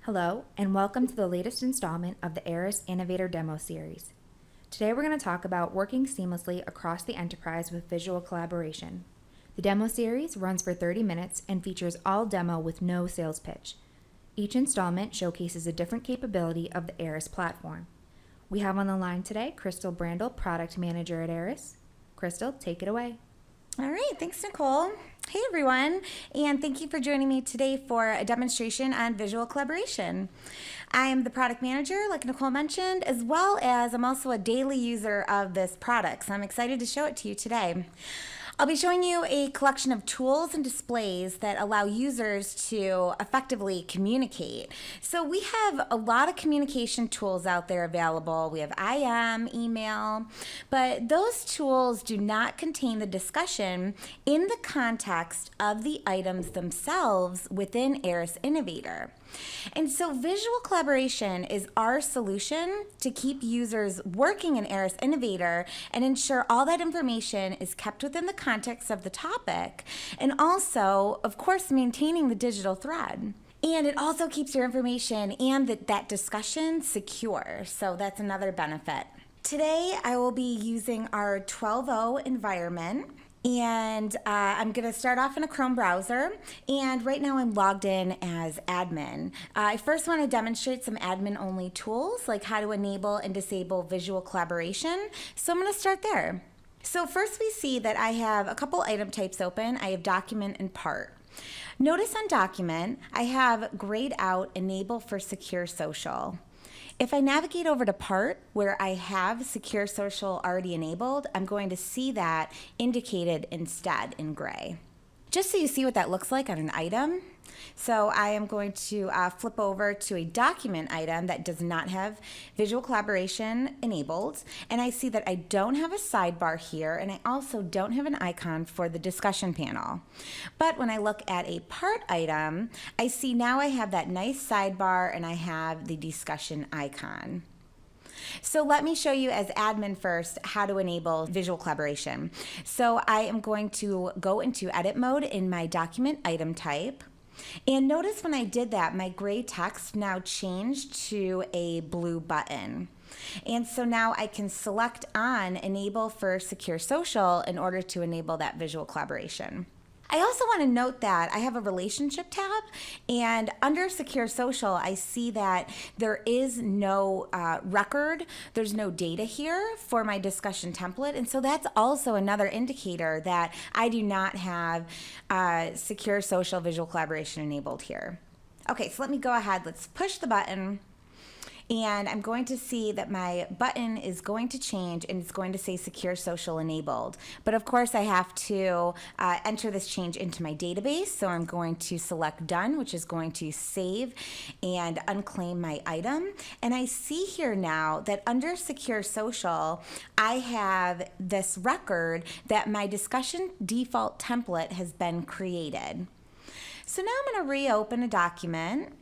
Hello, and welcome to the latest installment of the Aras Innovator demo series. Today we're going to talk about working seamlessly across the enterprise with visual collaboration. The demo series runs for 30 minutes and features all demo with no sales pitch. Each installment showcases a different capability of the Aras platform. We have on the line today Crystal Brandel, Product Manager at Aras. Crystal, take it away. All right, thanks, Nicole. Hey, everyone, and thank you for joining me today for a demonstration on visual collaboration. I am the product manager, like Nicole mentioned, as well as I'm also a daily user of this product, so I'm excited to show it to you today. I'll be showing you a collection of tools and displays that allow users to effectively communicate. So we have a lot of communication tools out there available. We have IM, email, but those tools do not contain the discussion in the context of the items themselves within Aras Innovator. And so visual collaboration is our solution to keep users working in Aras Innovator and ensure all that information is kept within the context of the topic, and also, of course, maintaining the digital thread. And it also keeps your information and that discussion secure, so that's another benefit. Today, I will be using our 12.0 environment. And I'm going to start off in a Chrome browser, and right now I'm logged in as admin. I first want to demonstrate some admin-only tools, like how to enable and disable visual collaboration, so I'm going to start there. So first we see that I have a couple item types open. I have document and part. Notice on document, I have grayed out enable for secure social. If I navigate over to part where I have secure social already enabled, I'm going to see that indicated instead in gray. Just so you see what that looks like on an item, so I am going to flip over to a document item that does not have visual collaboration enabled, and I see that I don't have a sidebar here, and I also don't have an icon for the discussion panel. But when I look at a part item, I see now I have that nice sidebar and I have the discussion icon. So let me show you as admin first how to enable visual collaboration. So I am going to go into edit mode in my document item type. And notice when I did that, my gray text now changed to a blue button. And so now I can select on enable for secure social in order to enable that visual collaboration. I also want to note that I have a relationship tab, and under secure social I see that there is no record, there's no data here for my discussion template, and so that's also another indicator that I do not have secure social visual collaboration enabled here. Okay, so let me go ahead, let's push the button. And I'm going to see that my button is going to change and it's going to say secure social enabled. But of course I have to enter this change into my database. So I'm going to select done, which is going to save and unclaim my item. And I see here now that under secure social, I have this record that my discussion default template has been created. So now I'm going to reopen a document.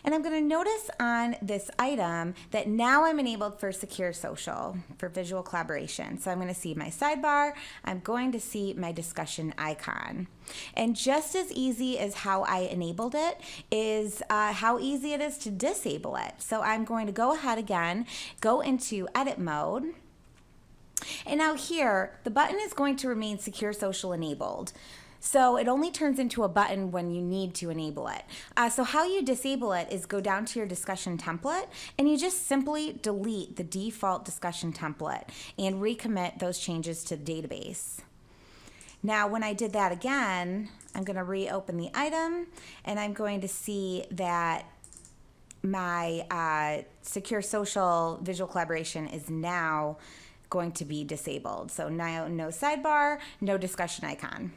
And I'm going to notice on this item that now I'm enabled for secure social, for visual collaboration. So I'm going to see my sidebar, I'm going to see my discussion icon. And just as easy as how I enabled it is how easy it is to disable it. So I'm going to go ahead again, go into edit mode. And now here, the button is going to remain secure social enabled. So it only turns into a button when you need to enable it. So how you disable it is go down to your discussion template and you just simply delete the default discussion template and recommit those changes to the database. Now when I did that again, I'm going to reopen the item and I'm going to see that my secure social visual collaboration is now going to be disabled. So now no sidebar, no discussion icon.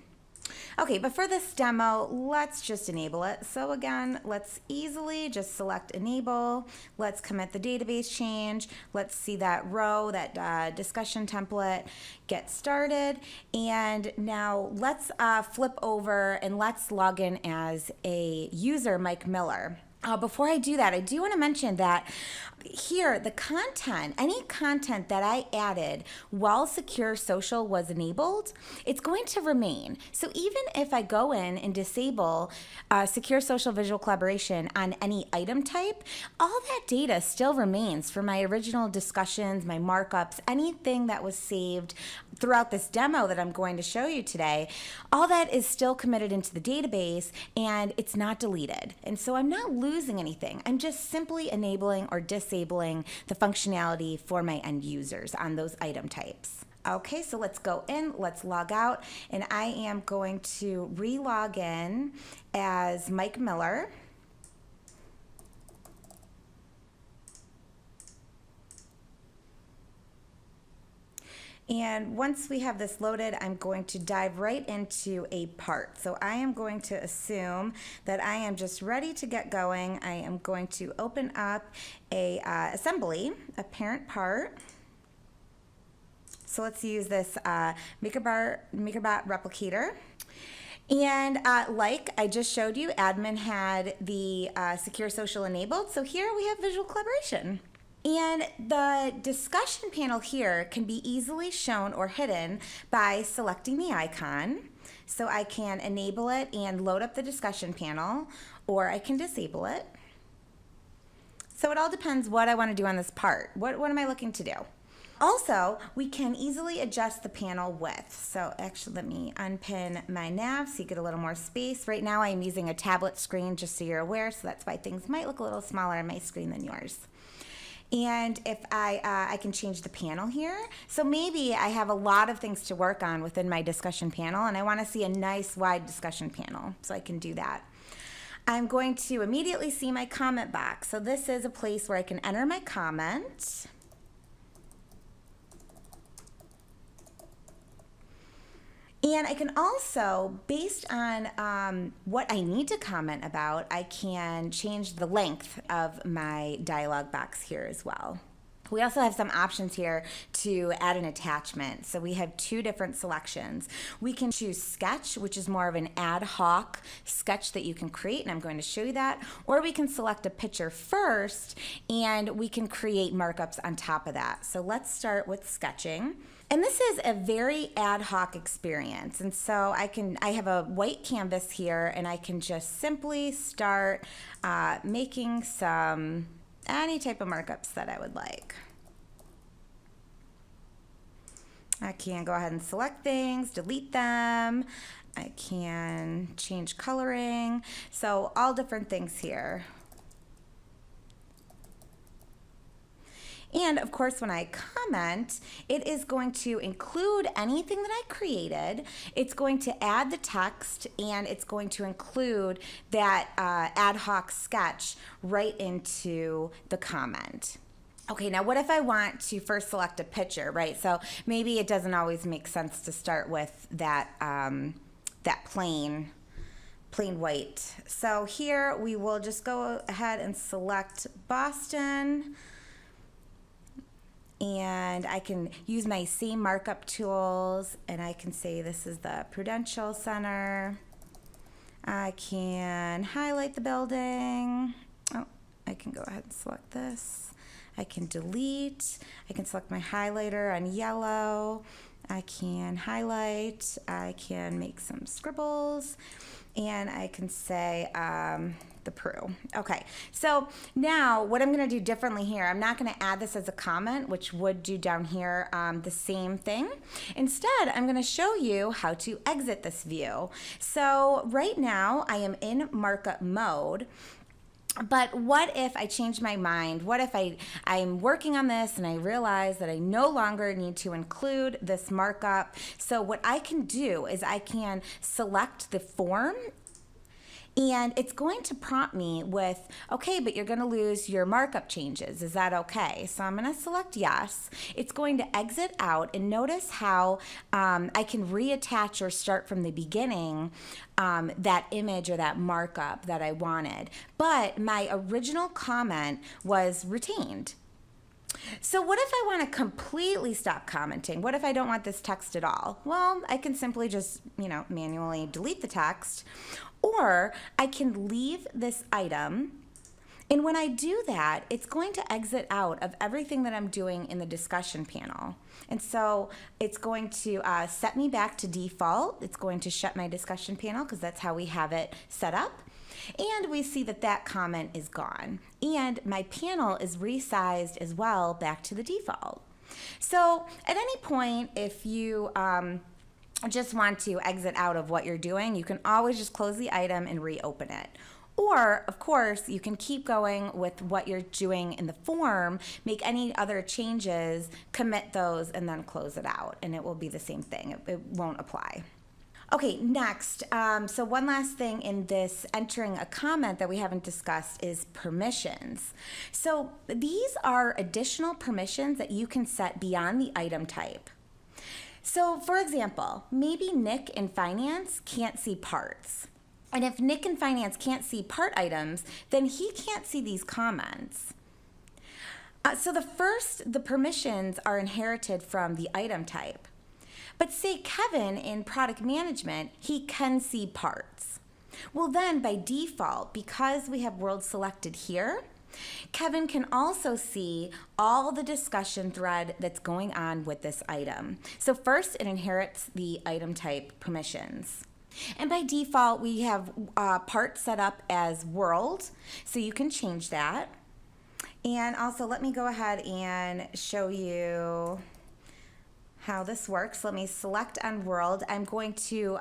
Okay, but for this demo, let's just enable it. So again, let's easily just select enable. Let's commit the database change. Let's see that row, that discussion template get started. And now let's flip over and let's log in as a user, Mike Miller. Before I do that, I do want to mention that here, the content, any content that I added while Secure Social was enabled, it's going to remain. So even if I go in and disable Secure Social Visual Collaboration on any item type, all that data still remains for my original discussions, my markups, anything that was saved throughout this demo that I'm going to show you today. All that is still committed into the database and it's not deleted. And so I'm not losing anything. I'm just simply enabling or disabling the functionality for my end users on those item types. Okay, so let's go in, let's log out, and I am going to re-log in as Mike Miller. And once we have this loaded, I'm going to dive right into a part. So I am going to assume that I am just ready to get going. I am going to open up a assembly, a parent part. So let's use this MakerBot replicator. And like I just showed you, admin had the Secure Social enabled. So here we have visual collaboration. And the discussion panel here can be easily shown or hidden by selecting the icon. So I can enable it and load up the discussion panel, or I can disable it. So it all depends what I want to do on this part. What am I looking to do? Also, we can easily adjust the panel width. So actually, let me unpin my nav so you get a little more space. Right now I'm using a tablet screen, just so you're aware, so that's why things might look a little smaller on my screen than yours. And if I can change the panel here. So maybe I have a lot of things to work on within my discussion panel and I want to see a nice wide discussion panel, so I can do that. I'm going to immediately see my comment box. So this is a place where I can enter my comment. And I can also, based on what I need to comment about, I can change the length of my dialog box here as well. We also have some options here to add an attachment. So we have two different selections. We can choose sketch, which is more of an ad hoc sketch that you can create, and I'm going to show you that. Or we can select a picture first, and we can create markups on top of that. So let's start with sketching. And this is a very ad hoc experience. And so I have a white canvas here, and I can just simply start making any type of markups that I would like. I can go ahead and select things, delete them. I can change coloring. So all different things here. And of course, when I comment, it is going to include anything that I created. It's going to add the text, and it's going to include that ad hoc sketch right into the comment. Okay, now what if I want to first select a picture, right? So maybe it doesn't always make sense to start with that, that plain white. So here we will just go ahead and select Boston. And I can use my same markup tools, and I can say this is the Prudential Center. I can highlight the building. Oh, I can go ahead and select this. I can delete. I can select my highlighter on yellow. I can highlight. I can make some scribbles. And I can say the Peru. Okay, so now what I'm going to do differently here, I'm not going to add this as a comment, which would do down here the same thing. Instead, I'm going to show you how to exit this view. So right now I am in markup mode. But what if I change my mind? What if I'm working on this and I realize that I no longer need to include this markup? So what I can do is I can select the form, and it's going to prompt me with, okay, but you're going to lose your markup changes. Is that okay? So I'm going to select yes. It's going to exit out, and notice how I can reattach or start from the beginning that image or that markup that I wanted. But my original comment was retained. So what if I want to completely stop commenting? What if I don't want this text at all? Well, I can simply just, manually delete the text, or I can leave this item And when I do that, it's going to exit out of everything that I'm doing in the discussion panel. And so it's going to set me back to default. It's going to shut my discussion panel because that's how we have it set up. And we see that that comment is gone. And my panel is resized as well back to the default. So at any point, if you just want to exit out of what you're doing, you can always just close the item and reopen it. Or, of course, you can keep going with what you're doing in the form, make any other changes, commit those, and then close it out. And it will be the same thing. It won't apply. Okay, next. So one last thing in this entering a comment that we haven't discussed is permissions. So these are additional permissions that you can set beyond the item type. So, for example, maybe Nick in finance can't see parts. And if Nick in finance can't see part items, then he can't see these comments. So the permissions are inherited from the item type. But say Kevin in product management, he can see parts. Well then by default, because we have world selected here, Kevin can also see all the discussion thread that's going on with this item. So first it inherits the item type permissions. And by default, we have parts set up as world, so you can change that. And also, let me go ahead and show you how this works. Let me select on world. I'm going to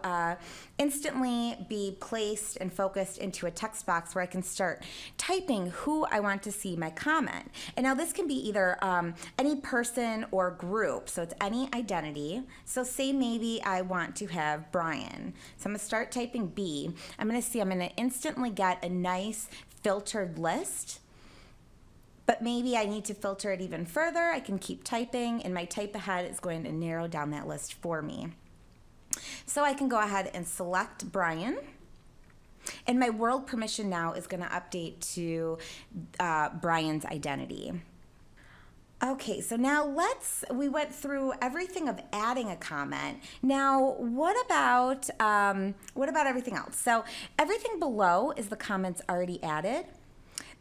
instantly be placed and focused into a text box where I can start typing who I want to see my comment. And now this can be either any person or group, so it's any identity. So say maybe I want to have Brian. So I'm gonna start typing B. I'm gonna instantly get a nice filtered list. But maybe I need to filter it even further. I can keep typing, and my type ahead is going to narrow down that list for me. So I can go ahead and select Brian. And my world permission now is going to update to Brian's identity. Okay, so now we went through everything of adding a comment. Now, what about everything else? So everything below is the comments already added.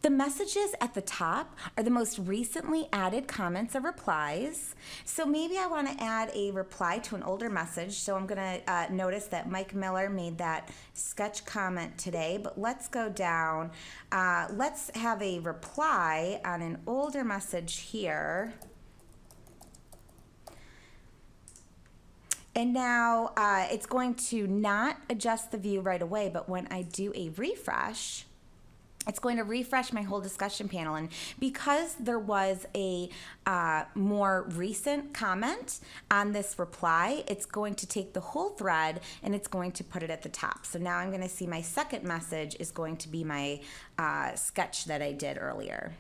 The messages at the top are the most recently added comments or replies. So maybe I want to add a reply to an older message. So I'm going to notice that Mike Miller made that sketch comment today. But let's go down. Let's have a reply on an older message here. And now it's going to not adjust the view right away, but when I do a refresh, it's going to refresh my whole discussion panel. And because there was a more recent comment on this reply, it's going to take the whole thread and it's going to put it at the top. So now I'm going to see my second message is going to be my sketch that I did earlier.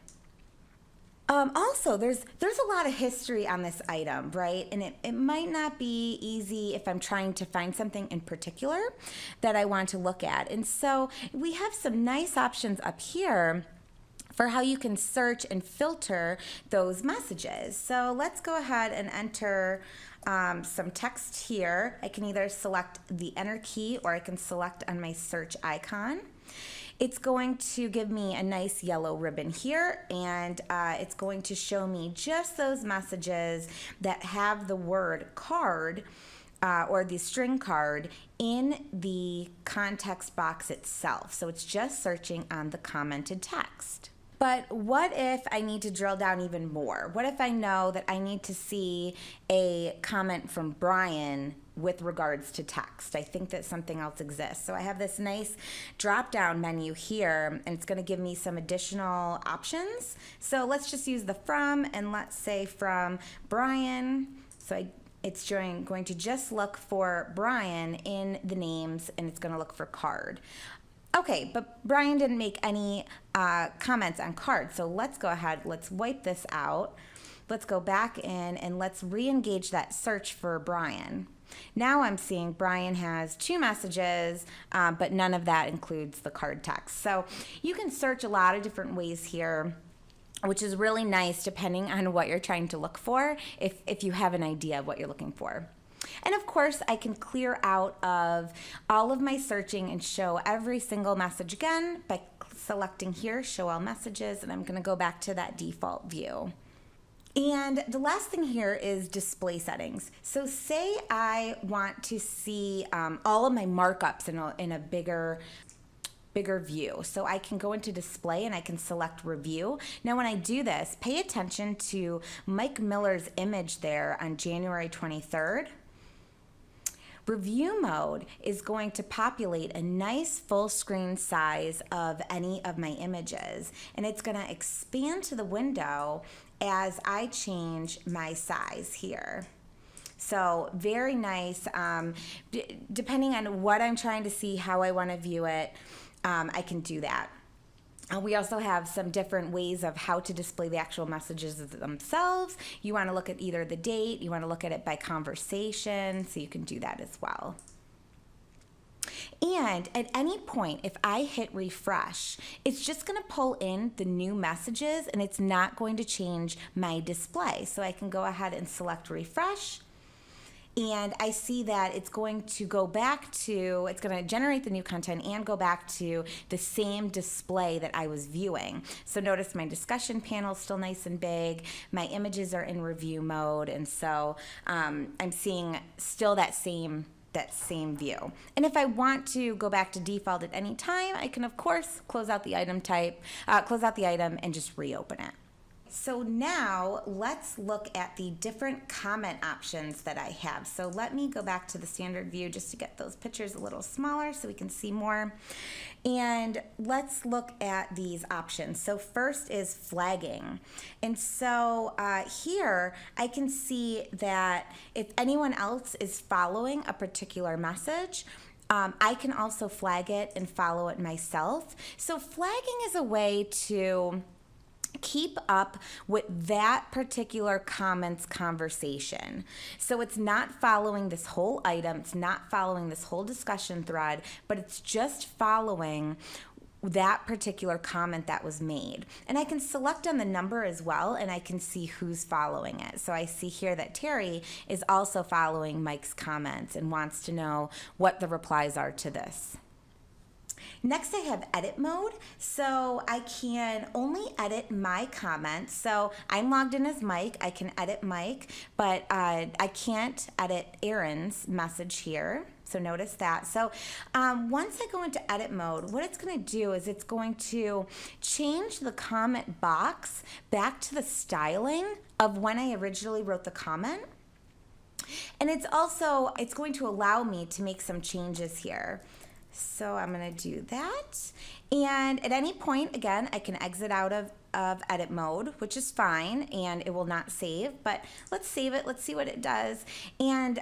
Also, there's a lot of history on this item, right? And it might not be easy if I'm trying to find something in particular that I want to look at. And so we have some nice options up here for how you can search and filter those messages. So let's go ahead and enter some text here. I can either select the enter key or I can select on my search icon. It's going to give me a nice yellow ribbon here, and it's going to show me just those messages that have the word card or the string card in the context box itself. So it's just searching on the commented text. But what if I need to drill down even more? What if I know that I need to see a comment from Brian with regards to text? I think that something else exists. So I have this nice drop-down menu here, and it's going to give me some additional options. So let's just use the from, and let's say from Brian. So it's going to just look for Brian in the names, and it's going to look for card. Okay, but Brian didn't make any comments on cards, so let's go ahead, let's wipe this out. Let's go back in and let's re-engage that search for Brian. Now I'm seeing Brian has 2 messages, but none of that includes the card text. So you can search a lot of different ways here, which is really nice depending on what you're trying to look for, if you have an idea of what you're looking for. And of course, I can clear out of all of my searching and show every single message again by selecting here, show all messages, and I'm going to go back to that default view. And the last thing here is display settings. So say I want to see all of my markups in a bigger view. So I can go into display and I can select review. Now when I do this, pay attention to Mike Miller's image there on January 23rd. Review mode is going to populate a nice full screen size of any of my images, and it's going to expand to the window as I change my size here. So very nice. Depending on what I'm trying to see, how I want to view it, I can do that. We also have some different ways of how to display the actual messages themselves. You want to look at either the date, you want to look at it by conversation, so you can do that as well. And at any point, if I hit refresh, it's just going to pull in the new messages and it's not going to change my display. So I can go ahead and select refresh. And I see that it's going to go back to, it's going to generate the new content and go back to the same display that I was viewing. So notice my discussion panel is still nice and big. My images are in review mode. And so I'm seeing still that same view. And if I want to go back to default at any time, I can of course close out the item and just reopen it. So now let's look at the different comment options that I have. So let me go back to the standard view just to get those pictures a little smaller so we can see more. And let's look at these options. So first is flagging. And so here I can see that if anyone else is following a particular message, I can also flag it and follow it myself. So flagging is a way to keep up with that particular comment's conversation. So it's not following this whole item, it's not following this whole discussion thread, but it's just following that particular comment that was made. And I can select on the number as well, and I can see who's following it. So I see here that Terry is also following Mike's comments and wants to know what the replies are to this. Next, I have edit mode. So I can only edit my comments. So I'm logged in as Mike. I can edit Mike, but I can't edit Aaron's message here. So notice that. So once I go into edit mode, what it's going to do is it's going to change the comment box back to the styling of when I originally wrote the comment. And it's going to allow me to make some changes here. So I'm going to do that. And at any point, again, I can exit out of edit mode, which is fine, and it will not save. But let's save it. Let's see what it does. And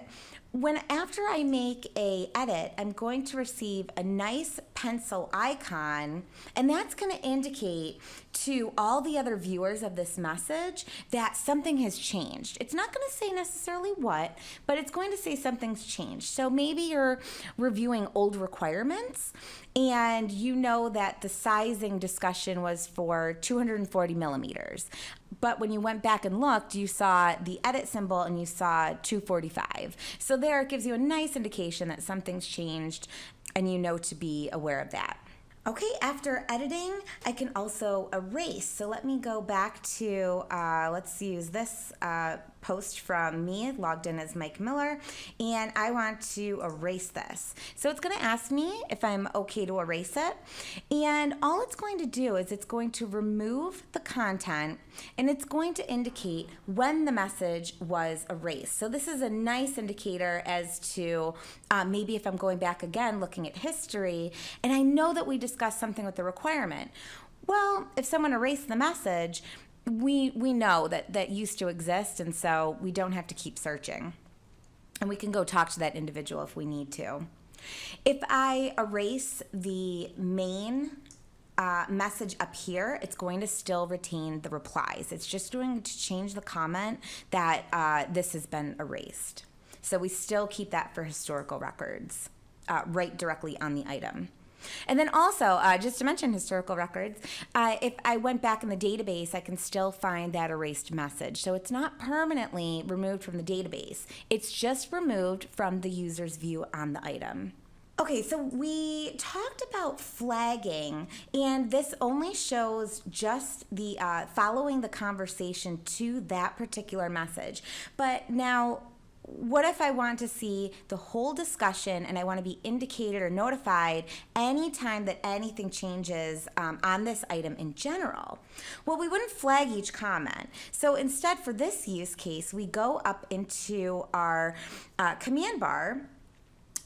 after I make a edit, I'm going to receive a nice pencil icon, and that's going to indicate to all the other viewers of this message that something has changed. It's not going to say necessarily what, but it's going to say something's changed. So maybe you're reviewing old requirements and you know that the sizing discussion was for 240 millimeters. But when you went back and looked, you saw the edit symbol and you saw 245. So there it gives you a nice indication that something's changed and you know to be aware of that. Okay, after editing, I can also erase. So let me go back to, let's use this post from me, logged in as Mike Miller, and I want to erase this. So it's going to ask me if I'm okay to erase it, and all it's going to do is it's going to remove the content, and it's going to indicate when the message was erased. So this is a nice indicator as to maybe if I'm going back again, looking at history, and I know that we discussed something with the requirement. Well, if someone erased the message, we know that used to exist, and so we don't have to keep searching. And we can go talk to that individual if we need to. If I erase the main message up here, it's going to still retain the replies. It's just going to change the comment that this has been erased. So we still keep that for historical records, right directly on the item. And then also, just to mention historical records, if I went back in the database, I can still find that erased message. So it's not permanently removed from the database. It's just removed from the user's view on the item. Okay, so we talked about flagging, and this only shows just the following the conversation to that particular message. But now, what if I want to see the whole discussion and I want to be indicated or notified anytime that anything changes on this item in general? Well, we wouldn't flag each comment. So instead, for this use case, we go up into our command bar,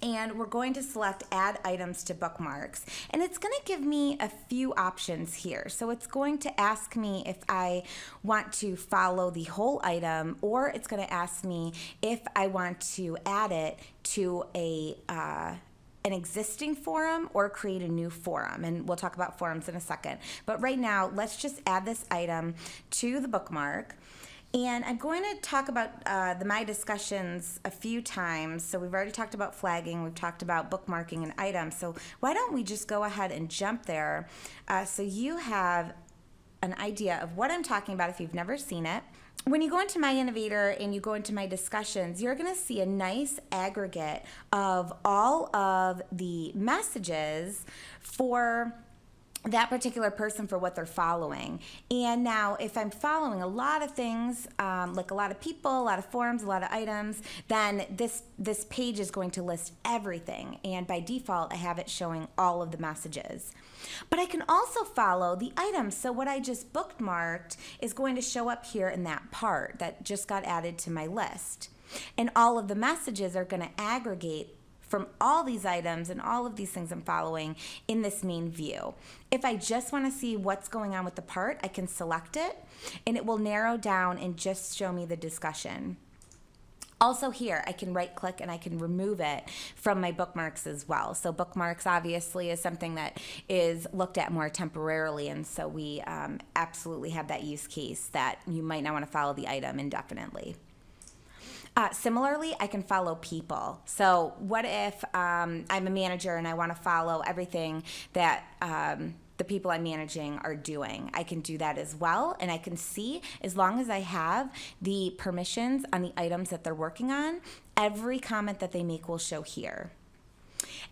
and we're going to select add items to bookmarks, and it's going to give me a few options here. So it's going to ask me if I want to follow the whole item, or it's going to ask me if I want to add it to an existing forum or create a new forum, and we'll talk about forums in a second. But right now, let's just add this item to the bookmark. And I'm going to talk about the My Discussions a few times. So we've already talked about flagging, we've talked about bookmarking an item. So why don't we just go ahead and jump there so you have an idea of what I'm talking about if you've never seen it. When you go into My Innovator and you go into My Discussions, you're going to see a nice aggregate of all of the messages for that particular person for what they're following. And now if I'm following a lot of things, like a lot of people, a lot of forums, a lot of items, then this page is going to list everything. And by default, I have it showing all of the messages. But I can also follow the items. So what I just bookmarked is going to show up here in that part that just got added to my list. And all of the messages are going to aggregate from all these items and all of these things I'm following in this main view. If I just want to see what's going on with the part, I can select it, and it will narrow down and just show me the discussion. Also here, I can right click and I can remove it from my bookmarks as well. So bookmarks obviously is something that is looked at more temporarily, and so we absolutely have that use case that you might not want to follow the item indefinitely. Similarly, I can follow people. So what if I'm a manager and I want to follow everything that the people I'm managing are doing? I can do that as well, and I can see, as long as I have the permissions on the items that they're working on, every comment that they make will show here.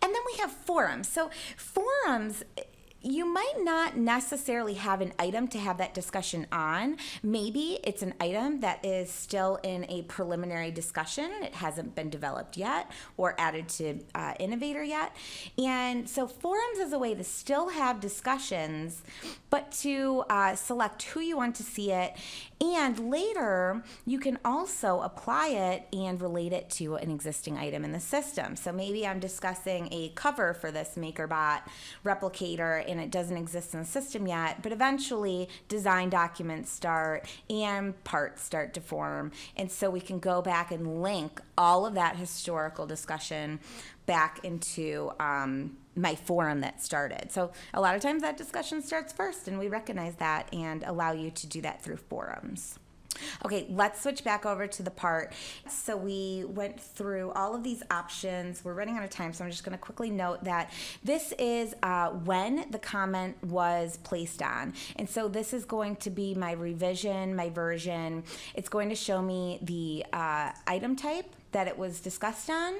And then we have forums. So forums, you might not necessarily have an item to have that discussion on. Maybe it's an item that is still in a preliminary discussion. It hasn't been developed yet or added to Innovator yet. And so forums is a way to still have discussions, but to select who you want to see it. And later, you can also apply it and relate it to an existing item in the system. So maybe I'm discussing a cover for this MakerBot replicator, and it doesn't exist in the system yet, but eventually design documents start and parts start to form. And so we can go back and link all of that historical discussion back into my forum that started. So a lot of times that discussion starts first, and we recognize that and allow you to do that through forums. Okay, let's switch back over to the part. So we went through all of these options. We're running out of time, so I'm just going to quickly note that this is when the comment was placed on. And so this is going to be my revision, my version. It's going to show me the item type that it was discussed on,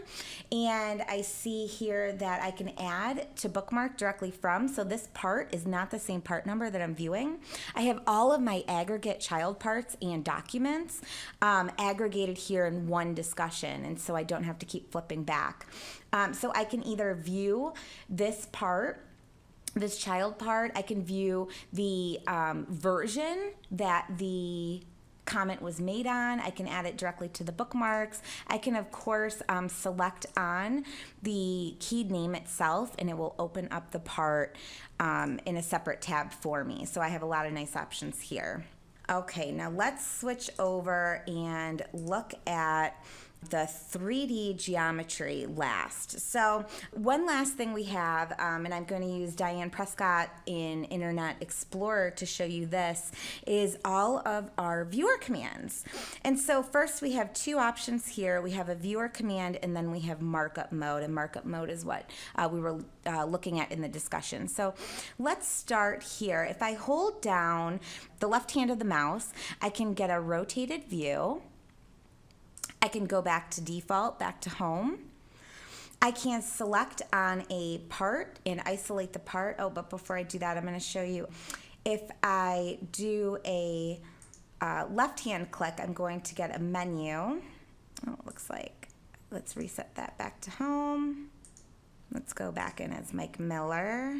and I see here that I can add to bookmark directly from. So this part is not the same part number that I'm viewing. I have all of my aggregate child parts and documents aggregated here in one discussion, and so I don't have to keep flipping back. So I can either view this part, this child part. I can view the version that the comment was made on. I can add it directly to the bookmarks. I can, of course, select on the keyed name itself, and it will open up the part in a separate tab for me. So I have a lot of nice options here. Okay, now let's switch over and look at the 3D geometry last. So one last thing we have, and I'm going to use Diane Prescott in Internet Explorer to show you this, is all of our viewer commands. And so first we have two options here. We have a viewer command, and then we have markup mode, and markup mode is what we were looking at in the discussion. So let's start here. If I hold down the left hand of the mouse, I can get a rotated view. I can go back to default, back to home. I can select on a part and isolate the part. Oh, but before I do that, I'm going to show you. If I do a left-hand click, I'm going to get a menu. Oh, it looks like, let's reset that back to home. Let's go back in as Mike Miller.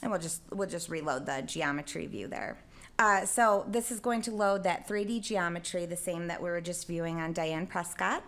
And we'll just reload the geometry view there. So this is going to load that 3D geometry, the same that we were just viewing on Diane Prescott.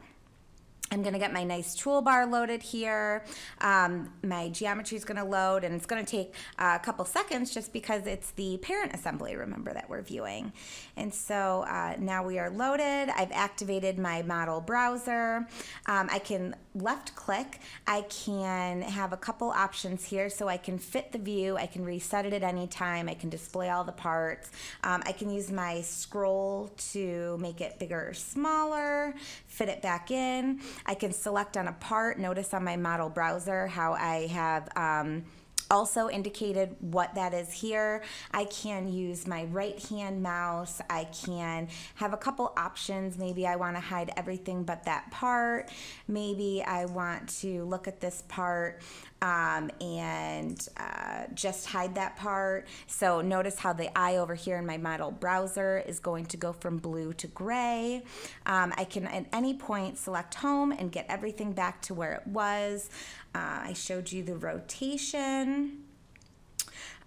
I'm going to get my nice toolbar loaded here. My geometry is going to load, and it's going to take a couple seconds just because it's the parent assembly, remember, that we're viewing. And so now we are loaded. I've activated my model browser. I can left click. I can have a couple options here, so I can fit the view. I can reset it at any time. I can display all the parts. I can use my scroll to make it bigger or smaller, fit it back in. I can select on a part. Notice on my model browser how I have also indicated what that is here. I can use my right hand mouse. I can have a couple options. Maybe I want to hide everything but that part. Maybe I want to look at this part and just hide that part. So notice how the eye over here in my model browser is going to go from blue to gray. I can at any point select home and get everything back to where it was. I showed you the rotation.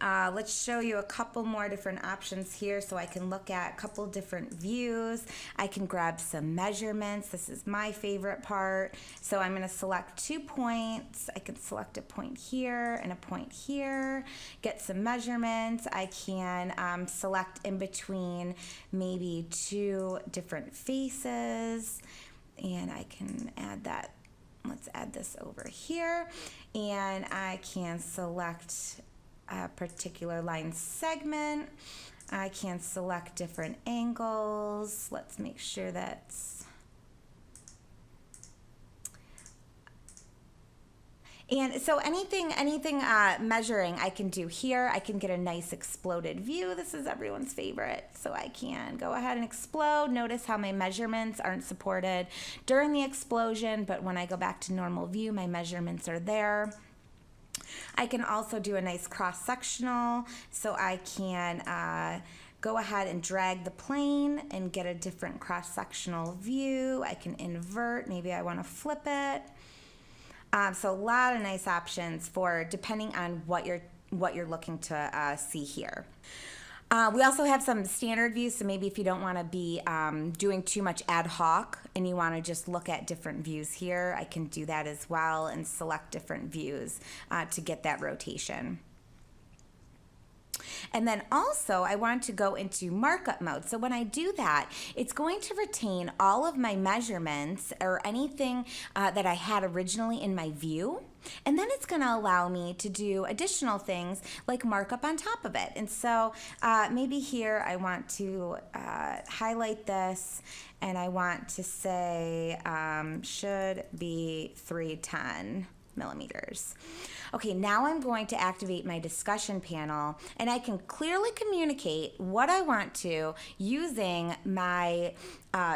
Let's show you a couple more different options here so I can look at a couple different views. I can grab some measurements. This is my favorite part. So I'm going to select 2 points. I can select a point here and a point here, get some measurements. I can select in between maybe 2 different faces, and I can add that. Let's add this over here, and I can select a particular line segment. I can select different angles. Let's make sure that's, and so anything measuring I can do here. I can get a nice exploded view. This is everyone's favorite. So I can go ahead and explode. Notice how my measurements aren't supported during the explosion, but when I go back to normal view, my measurements are there. I can also do a nice cross-sectional, so I can go ahead and drag the plane and get a different cross-sectional view. I can invert, maybe I want to flip it. So a lot of nice options for depending on what you're looking to see here. We also have some standard views, so maybe if you don't want to be doing too much ad hoc and you want to just look at different views here, I can do that as well and select different views to get that rotation. And then also I want to go into markup mode. So when I do that, it's going to retain all of my measurements or anything that I had originally in my view. And then it's going to allow me to do additional things like markup on top of it. And so maybe here I want to highlight this, and I want to say should be 310 millimeters. Okay, now I'm going to activate my discussion panel, and I can clearly communicate what I want to using my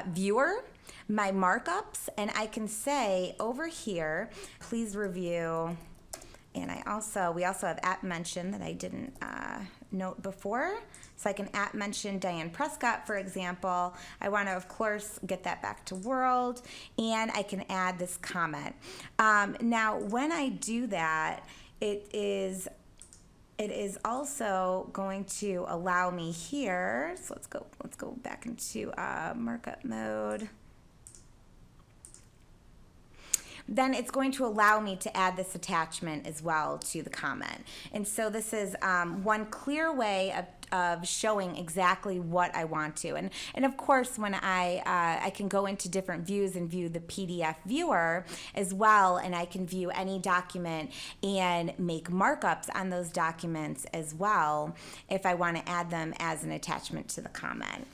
viewer, my markups, and I can say over here, please review. And we also have at mention that I didn't note before. So I can at mention Diane Prescott, for example. I want to, of course, get that back to world, and I can add this comment. Now, when I do that, it is also going to allow me here. So let's go back into markup mode. Then it's going to allow me to add this attachment as well to the comment. And so this is one clear way of showing exactly what I want to. And of course, when I can go into different views and view the PDF viewer as well, and I can view any document and make markups on those documents as well if I want to add them as an attachment to the comment.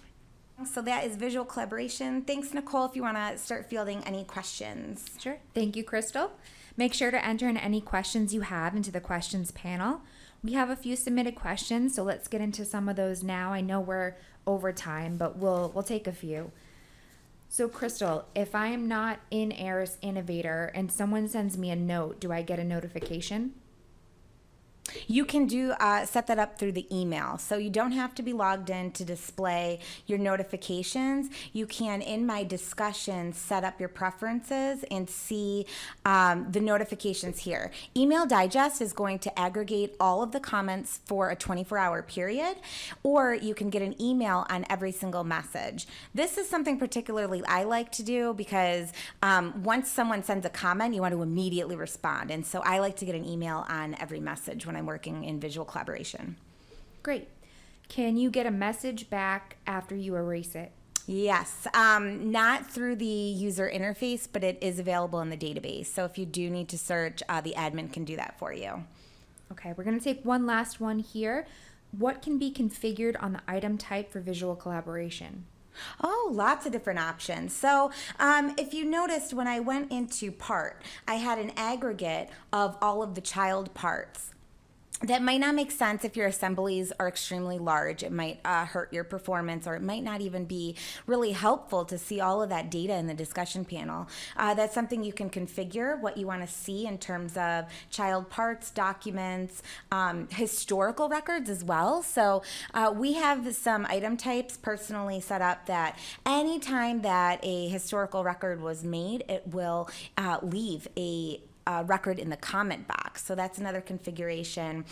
So that is visual collaboration. Thanks, Nicole, if you want to start fielding any questions. Sure. Thank you, Crystal. Make sure to enter in any questions you have into the questions panel. We have a few submitted questions, so let's get into some of those now. I know we're over time, but we'll take a few. So, Crystal, if I am not in Aras Innovator and someone sends me a note, do I get a notification? You can do set that up through the email. So you don't have to be logged in to display your notifications. You can, in my discussion, set up your preferences and see the notifications here. Email Digest is going to aggregate all of the comments for a 24-hour period, or you can get an email on every single message. This is something particularly I like to do because once someone sends a comment, you want to immediately respond. And so I like to get an email on every message when I'm working in visual collaboration. Great. Can you get a message back after you erase it? Yes, not through the user interface, but it is available in the database. So if you do need to search, the admin can do that for you. Okay, we're going to take one last one here. What can be configured on the item type for visual collaboration? Oh, lots of different options. So if you noticed when I went into part, I had an aggregate of all of the child parts. That might not make sense if your assemblies are extremely large. It might hurt your performance, or it might not even be really helpful to see all of that data in the discussion panel. That's something you can configure, what you want to see in terms of child parts, documents, historical records as well. So we have some item types personally set up that anytime that a historical record was made, it will leave a record in the comment box. So that's another configuration.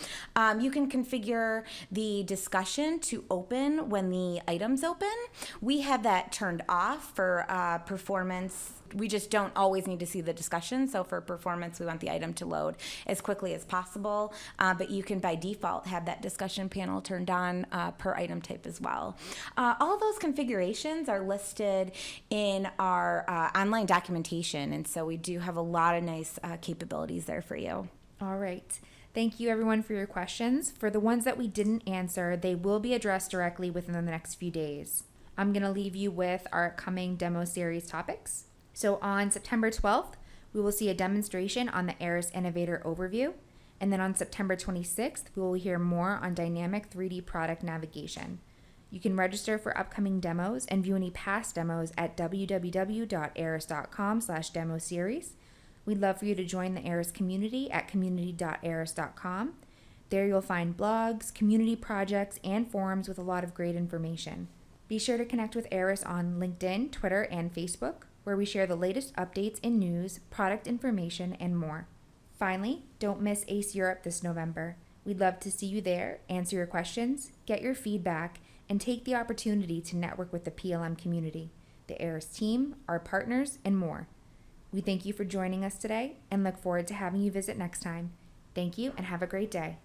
You can configure the discussion to open when the items open. We have that turned off for performance. We just don't always need to see the discussion. So for performance, we want the item to load as quickly as possible. But you can by default have that discussion panel turned on per item type as well. All those configurations are listed in our online documentation. And so we do have a lot of nice capabilities there for you. All right. Thank you, everyone, for your questions. For the ones that we didn't answer, they will be addressed directly within the next few days. I'm going to leave you with our upcoming demo series topics. So on September 12th, we will see a demonstration on the Aras Innovator overview. And then on September 26th, we will hear more on dynamic 3D product navigation. You can register for upcoming demos and view any past demos at www.aras.com/demo series. We'd love for you to join the Aras community at community.aras.com. There you'll find blogs, community projects, and forums with a lot of great information. Be sure to connect with Aras on LinkedIn, Twitter, and Facebook, where we share the latest updates in news, product information, and more. Finally, don't miss ACE Europe this November. We'd love to see you there, answer your questions, get your feedback, and take the opportunity to network with the PLM community, the Aras team, our partners, and more. We thank you for joining us today and look forward to having you visit next time. Thank you and have a great day.